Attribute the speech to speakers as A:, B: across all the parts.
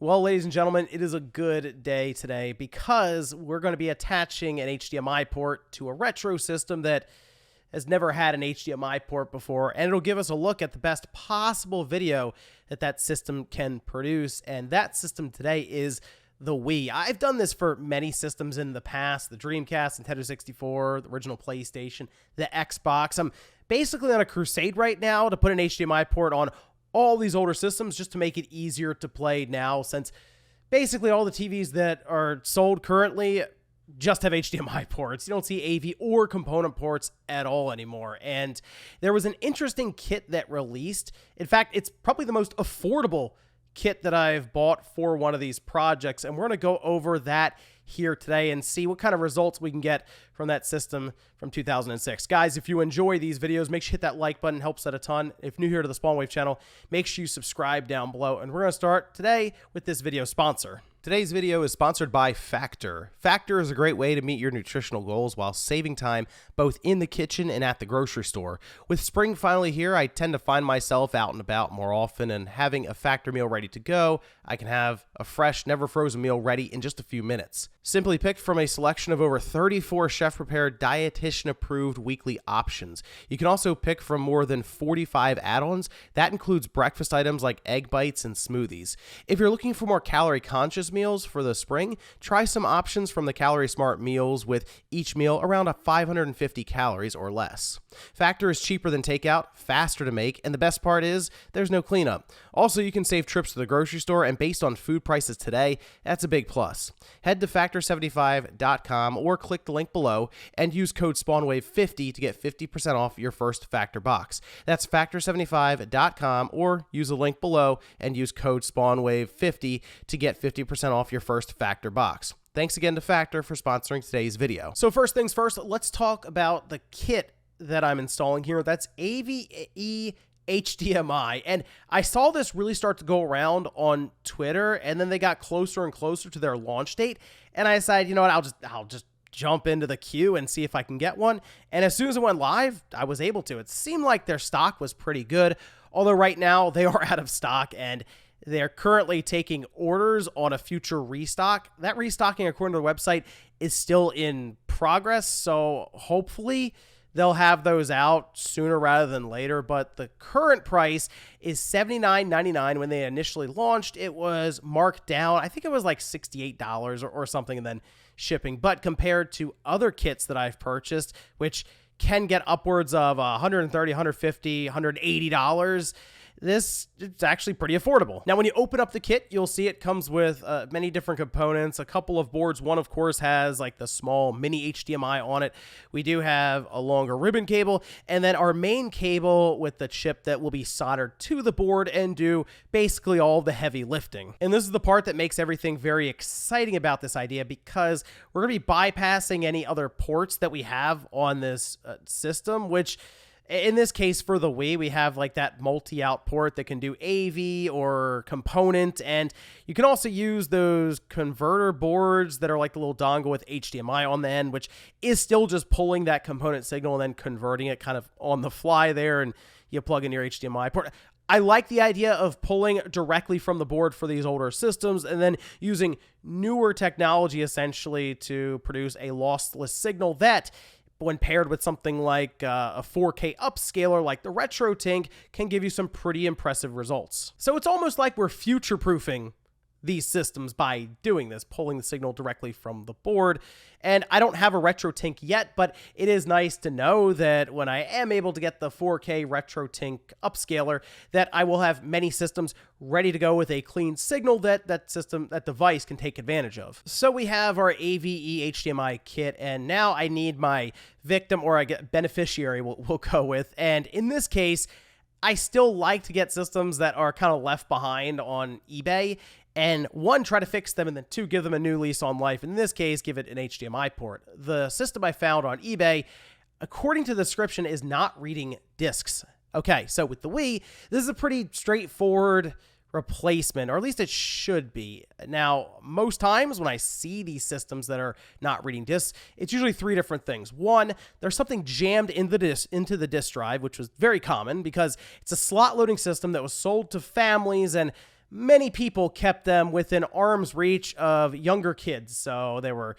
A: Well, ladies and gentlemen, it is a good day today because we're going to be attaching an HDMI port to a retro system that has never had an HDMI port before, and it'll give us a look at the best possible video that system can produce. And that system today is the Wii. I've done this for many systems in the past: the Dreamcast, Nintendo 64, the original PlayStation, the Xbox. I'm basically on a crusade right now to put an HDMI port on all these older systems just to make it easier to play now, since basically all the TVs that are sold currently just have HDMI ports. You don't see AV or component ports at all anymore. And there was an interesting kit that released. In fact, it's probably the most affordable kit that I've bought for one of these projects, and we're going to go over that here today and see what kind of results we can get from that system from 2006. Guys, if you enjoy these videos, make sure you hit that like button. It helps out a ton. If new here to the SpawnWave channel, make sure you subscribe down below. And we're going to start today with this video sponsor. Today's video is sponsored by Factor. Factor is a great way to meet your nutritional goals while saving time both in the kitchen and at the grocery store. With spring finally here, I tend to find myself out and about more often, and having a Factor meal ready to go, I can have a fresh, never frozen meal ready in just a few minutes. Simply picked from a selection of over 34 chef-prepared, dietitian-approved weekly options. You can also pick from more than 45 add-ons. That includes breakfast items like egg bites and smoothies. If you're looking for more calorie-conscious meals for the spring, try some options from the Calorie Smart meals, with each meal around 550 calories or less. Factor is cheaper than takeout, faster to make, and the best part is there's no cleanup. Also, you can save trips to the grocery store, and based on food prices today, that's a big plus. Head to factor75.com or click the link below and use code SpawnWave50 to get 50% off your first Factor box. That's factor75.com, or use the link below and use code SpawnWave50 to get 50% off your first Factor box. Thanks again to Factor for sponsoring today's video. So first things first, let's talk about the kit that I'm installing here. That's AVE HDMI. And I saw this really start to go around on Twitter, and then they got closer and closer to their launch date. And I decided, you know what, I'll just jump into the queue and see if I can get one. And as soon as it went live, I was able to. It seemed like their stock was pretty good, although right now they are out of stock, and they're currently taking orders on a future restock. That restocking, according to the website, is still in progress, so hopefully they'll have those out sooner rather than later. But the current price is $79.99. When they initially launched, it was marked down. I think it was like $68 or something, and then shipping. But compared to other kits that I've purchased, which can get upwards of $130, $150, $180, this is actually pretty affordable. Now, when you open up the kit, you'll see it comes with many different components, a couple of boards. One, of course, has like the small mini HDMI on it. We do have a longer ribbon cable, and then our main cable with the chip that will be soldered to the board and do basically all the heavy lifting. And this is the part that makes everything very exciting about this idea, because we're going to be bypassing any other ports that we have on this system, which in this case, for the Wii, we have like that multi-out port that can do AV or component, and you can also use those converter boards that are like the little dongle with HDMI on the end, which is still just pulling that component signal and then converting it kind of on the fly there, and you plug in your HDMI port. I like the idea of pulling directly from the board for these older systems and then using newer technology essentially to produce a lossless signal that, when paired with something like a 4K upscaler like the RetroTink, can give you some pretty impressive results. So it's almost like we're future-proofing these systems by doing this, pulling the signal directly from the board. And I don't have a RetroTink yet, but it is nice to know that when I am able to get the 4K RetroTink upscaler, that I will have many systems ready to go with a clean signal that that device can take advantage of. So we have our AVE HDMI kit, and now I need my victim, or I get beneficiary we'll go with. And in this case, I still like to get systems that are kind of left behind on eBay, and one, try to fix them, and then two, give them a new lease on life. In this case, give it an HDMI port. The system I found on eBay, according to the description, is not reading discs. Okay, so with the Wii, this is a pretty straightforward replacement, or at least it should be. Now, most times when I see these systems that are not reading discs, it's usually three different things. One, there's something jammed into the disk drive, which was very common because it's a slot loading system that was sold to families, and many people kept them within arm's reach of younger kids. So there were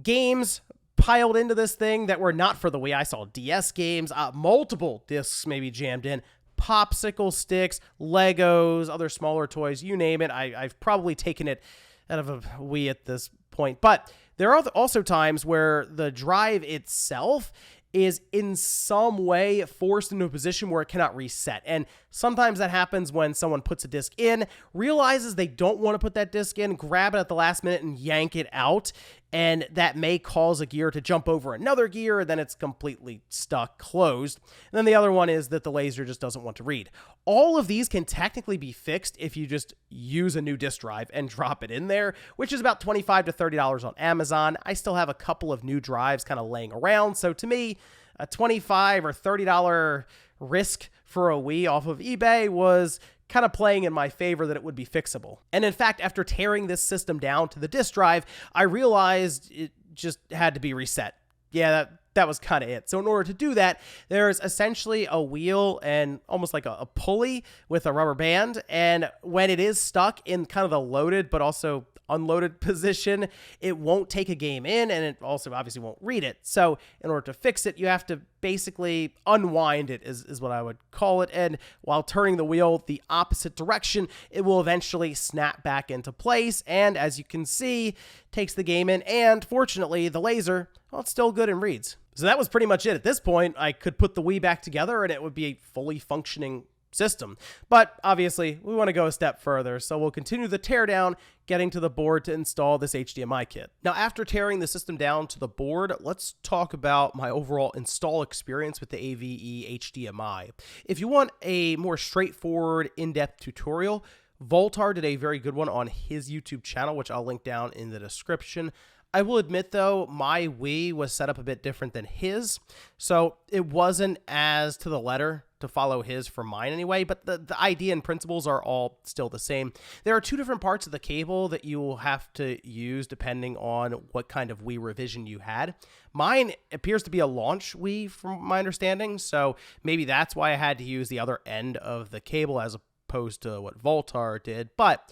A: games piled into this thing that were not for the Wii. I saw DS games, multiple discs maybe jammed in, popsicle sticks, Legos, other smaller toys, you name it. I've probably taken it out of a Wii at this point. But there are also times where the drive itself is in some way forced into a position where it cannot reset. And sometimes that happens when someone puts a disc in, realizes they don't want to put that disc in, grab it at the last minute and yank it out. And that may cause a gear to jump over another gear, and then it's completely stuck, closed. And then the other one is that the laser just doesn't want to read. All of these can technically be fixed if you just use a new disk drive and drop it in there, which is about $25 to $30 on Amazon. I still have a couple of new drives kind of laying around. So to me, a $25 or $30 risk for a Wii off of eBay was kind of playing in my favor that it would be fixable. And in fact, after tearing this system down to the disk drive, I realized it just had to be reset. Yeah, that was kind of it. So in order to do that, there's essentially a wheel and almost like a pulley with a rubber band. And when it is stuck in kind of the loaded but also unloaded position, it won't take a game in, and it also obviously won't read it. So in order to fix it, you have to basically unwind it is what I would call it. And while turning the wheel the opposite direction, it will eventually snap back into place. And as you can see, takes the game in. And fortunately, the laser, well, it's still good and reads. So that was pretty much it. At this point, I could put the Wii back together and it would be a fully functioning system. But obviously, we want to go a step further, so we'll continue the teardown, getting to the board to install this HDMI kit. Now, after tearing the system down to the board, let's talk about my overall install experience with the AVE HDMI. If you want a more straightforward, in-depth tutorial, Voltar did a very good one on his YouTube channel, which I'll link down in the description. I will admit, though, my Wii was set up a bit different than his, so it wasn't as to the letter to follow his for mine anyway, but the idea and principles are all still the same. There are two different parts of the cable that you will have to use depending on what kind of Wii revision you had. Mine appears to be a launch Wii from my understanding, so maybe that's why I had to use the other end of the cable as opposed to what Voltar did, but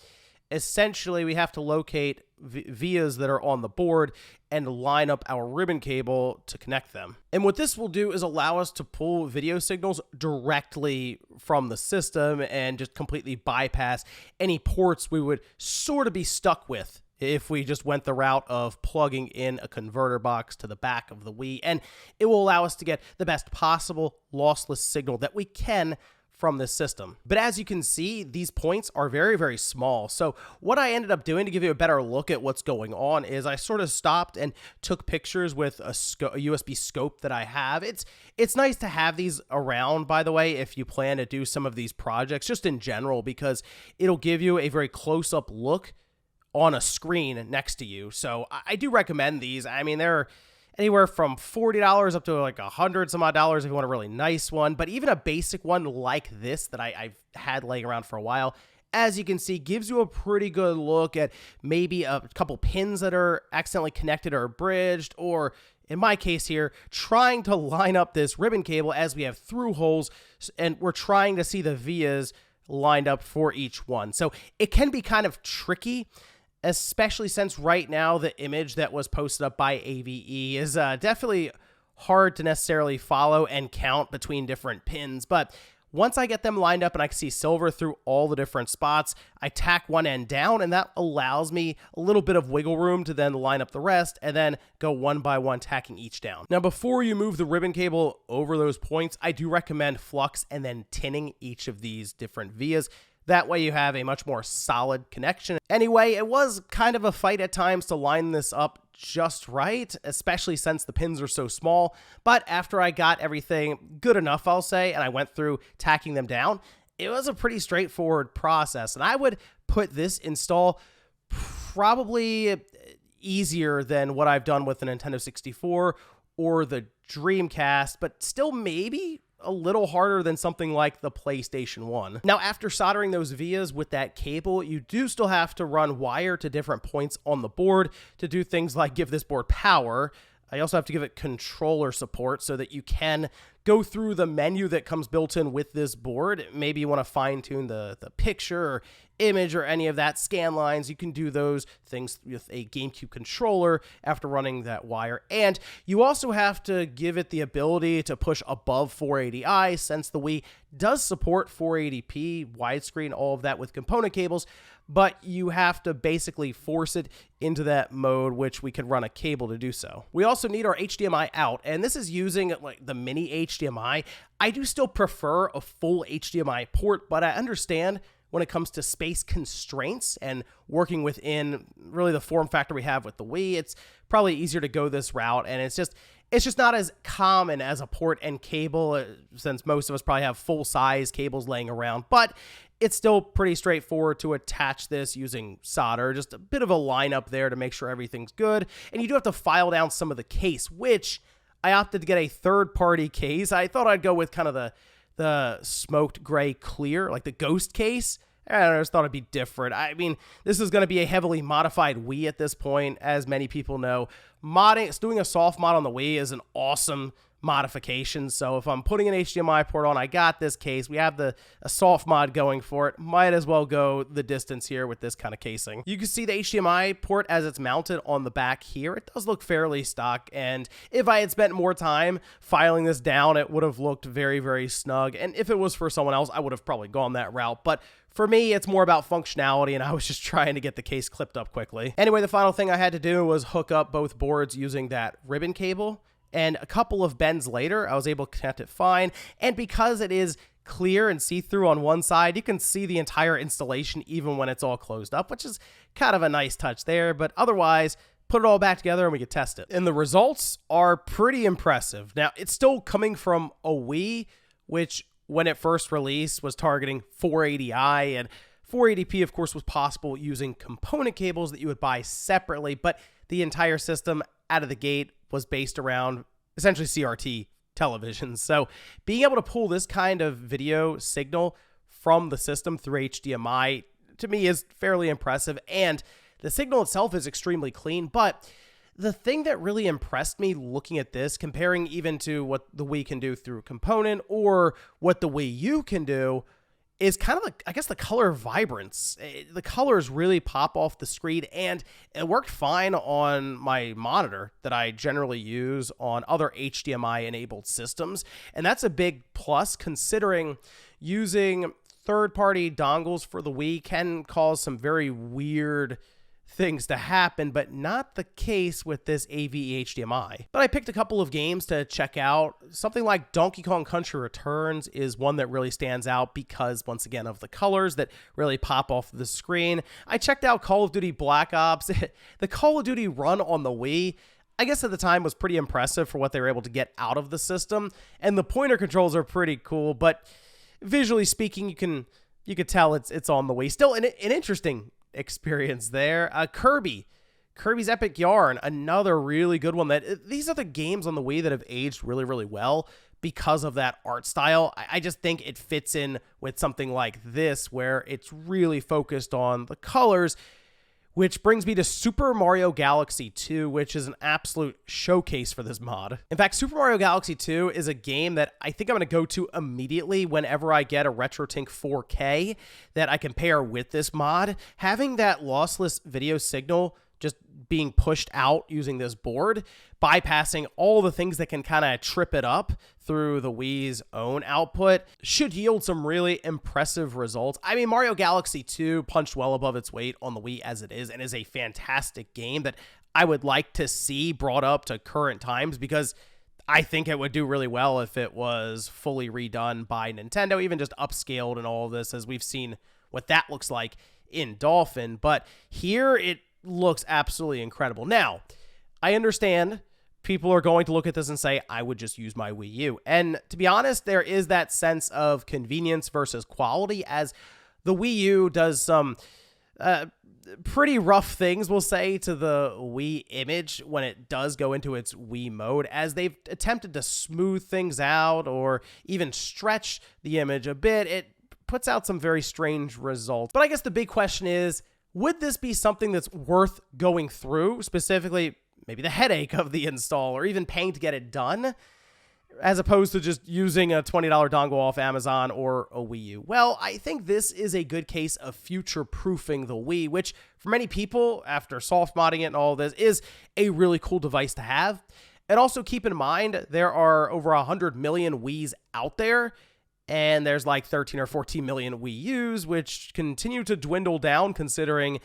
A: essentially we have to locate vias that are on the board and line up our ribbon cable to connect them. And what this will do is allow us to pull video signals directly from the system and just completely bypass any ports we would sort of be stuck with if we just went the route of plugging in a converter box to the back of the Wii. And it will allow us to get the best possible lossless signal that we can from this system. But as you can see, these points are very, very small. So what I ended up doing to give you a better look at what's going on is I sort of stopped and took pictures with a USB scope that I have. It's nice to have these around, by the way, if you plan to do some of these projects, just in general, because it'll give you a very close-up look on a screen next to you. So I do recommend these. I mean, they're anywhere from $40 up to like $100 some odd dollars if you want a really nice one. But even a basic one like this that I've had laying around for a while, as you can see, gives you a pretty good look at maybe a couple pins that are accidentally connected or bridged, or in my case here, trying to line up this ribbon cable as we have through holes, and we're trying to see the vias lined up for each one. So it can be kind of tricky, especially since right now the image that was posted up by AVE is definitely hard to necessarily follow and count between different pins. But once I get them lined up and I can see silver through all the different spots, I tack one end down, and that allows me a little bit of wiggle room to then line up the rest and then go one by one tacking each down. Now, before you move the ribbon cable over those points, I do recommend flux and then tinning each of these different vias. That way you have a much more solid connection. Anyway, it was kind of a fight at times to line this up just right, especially since the pins are so small. But after I got everything good enough, I'll say, and I went through tacking them down, it was a pretty straightforward process. And I would put this install probably easier than what I've done with the Nintendo 64 or the Dreamcast, but still maybe a little harder than something like the PlayStation 1. Now, after soldering those vias with that cable, you do still have to run wire to different points on the board to do things like give this board power. I also have to give it controller support so that you can go through the menu that comes built in with this board. Maybe you want to fine tune the picture or image or any of that, scan lines. You can do those things with a GameCube controller after running that wire. And you also have to give it the ability to push above 480i, since the Wii does support 480p, widescreen, all of that with component cables, but you have to basically force it into that mode, which we could run a cable to do so. We also need our HDMI out, and this is using like the mini HDMI. I do still prefer a full HDMI port, but I understand when it comes to space constraints and working within really the form factor we have with the Wii, it's probably easier to go this route, and it's just not as common as a port and cable, since most of us probably have full-size cables laying around, but it's still pretty straightforward to attach this using solder. Just a bit of a lineup there to make sure everything's good. And you do have to file down some of the case, which I opted to get a third-party case. I thought I'd go with kind of the smoked gray clear, like the Ghost case. I just thought it'd be different. I mean, this is going to be a heavily modified Wii at this point, as many people know. Doing a soft mod on the Wii is an awesome modification. So if I'm putting an HDMI port on, I got this case. We have a soft mod going for it. Might as well go the distance here with this kind of casing. You can see the HDMI port as it's mounted on the back here. It does look fairly stock, and if I had spent more time filing this down, it would have looked very, very snug. And if it was for someone else, I would have probably gone that route. But for me, it's more about functionality, and I was just trying to get the case clipped up quickly. Anyway, the final thing I had to do was hook up both boards using that ribbon cable. And a couple of bends later, I was able to connect it fine. And because it is clear and see-through on one side, you can see the entire installation even when it's all closed up, which is kind of a nice touch there. But otherwise, put it all back together and we could test it. And the results are pretty impressive. Now, it's still coming from a Wii, which when it first released was targeting 480i, and 480p, of course, was possible using component cables that you would buy separately, but the entire system out of the gate was based around essentially CRT televisions. So being able to pull this kind of video signal from the system through HDMI, to me, is fairly impressive, and the signal itself is extremely clean. But the thing that really impressed me looking at this, comparing even to what the Wii can do through component or what the Wii U can do, is kind of like, I guess, the color vibrance. The colors really pop off the screen, and it worked fine on my monitor that I generally use on other HDMI-enabled systems. And that's a big plus, considering using third-party dongles for the Wii can cause some very weird things to happen, but not the case with this AV HDMI. But I picked a couple of games to check out. Something like Donkey Kong Country Returns is one that really stands out because, once again, of the colors that really pop off the screen. I checked out Call of Duty Black Ops. The Call of Duty run on the Wii, I guess at the time, was pretty impressive for what they were able to get out of the system, and the pointer controls are pretty cool, but visually speaking, you could tell it's on the Wii. Still an interesting experience there. Kirby's Epic Yarn, another really good one. These are the games on the Wii that have aged really, really well because of that art style. I just think it fits in with something like this, where it's really focused on the colors, which brings me to Super Mario Galaxy 2, which is an absolute showcase for this mod. In fact, Super Mario Galaxy 2 is a game that I think I'm going to go to immediately whenever I get a RetroTink 4K that I can pair with this mod. Having that lossless video signal just being pushed out using this board, bypassing all the things that can kind of trip it up through the Wii's own output, should yield some really impressive results. I mean, Mario Galaxy 2 punched well above its weight on the Wii as it is, and is a fantastic game that I would like to see brought up to current times, because I think it would do really well if it was fully redone by Nintendo, even just upscaled and all of this, as we've seen what that looks like in Dolphin. But here it looks absolutely incredible. Now, I understand people are going to look at this and say, I would just use my Wii U. And to be honest, there is that sense of convenience versus quality, as the Wii U does some pretty rough things, we'll say, to the Wii image when it does go into its Wii mode, as they've attempted to smooth things out or even stretch the image a bit. It puts out some very strange results. But I guess the big question is, would this be something that's worth going through, specifically maybe the headache of the install or even paying to get it done, as opposed to just using a $20 dongle off Amazon or a Wii U? Well, I think this is a good case of future-proofing the Wii, which for many people, after soft modding it and all this, is a really cool device to have. And also keep in mind, there are over 100 million Wiis out there, and there's like 13 or 14 million Wii U's, which continue to dwindle down considering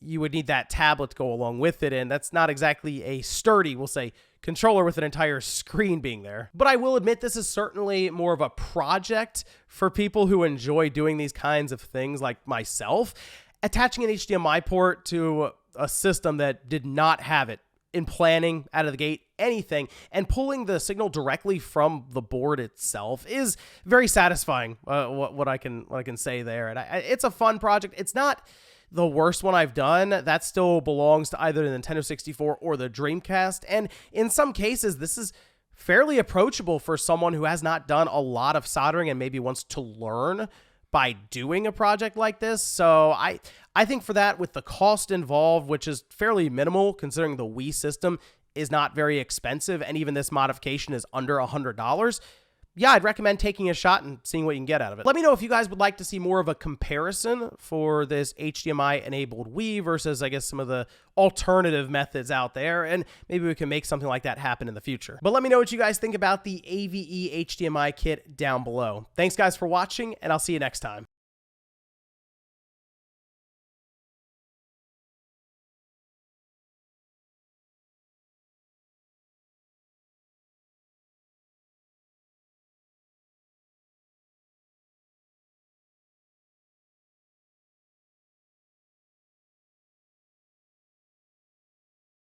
A: you would need that tablet to go along with it, and that's not exactly a sturdy, we'll say, controller with an entire screen being there. But I will admit this is certainly more of a project for people who enjoy doing these kinds of things like myself. Attaching an HDMI port to a system that did not have it in planning, out of the gate, anything, and pulling the signal directly from the board itself is very satisfying, what I can say there. And it's a fun project. It's not the worst one I've done. That still belongs to either the Nintendo 64 or the Dreamcast. And in some cases, this is fairly approachable for someone who has not done a lot of soldering and maybe wants to learn by doing a project like this. So I think for that, with the cost involved, which is fairly minimal considering the Wii system is not very expensive, and even this modification is under $100, yeah, I'd recommend taking a shot and seeing what you can get out of it. Let me know if you guys would like to see more of a comparison for this HDMI-enabled Wii versus, I guess, some of the alternative methods out there, and maybe we can make something like that happen in the future. But let me know what you guys think about the AVE HDMI kit down below. Thanks, guys, for watching, and I'll see you next time.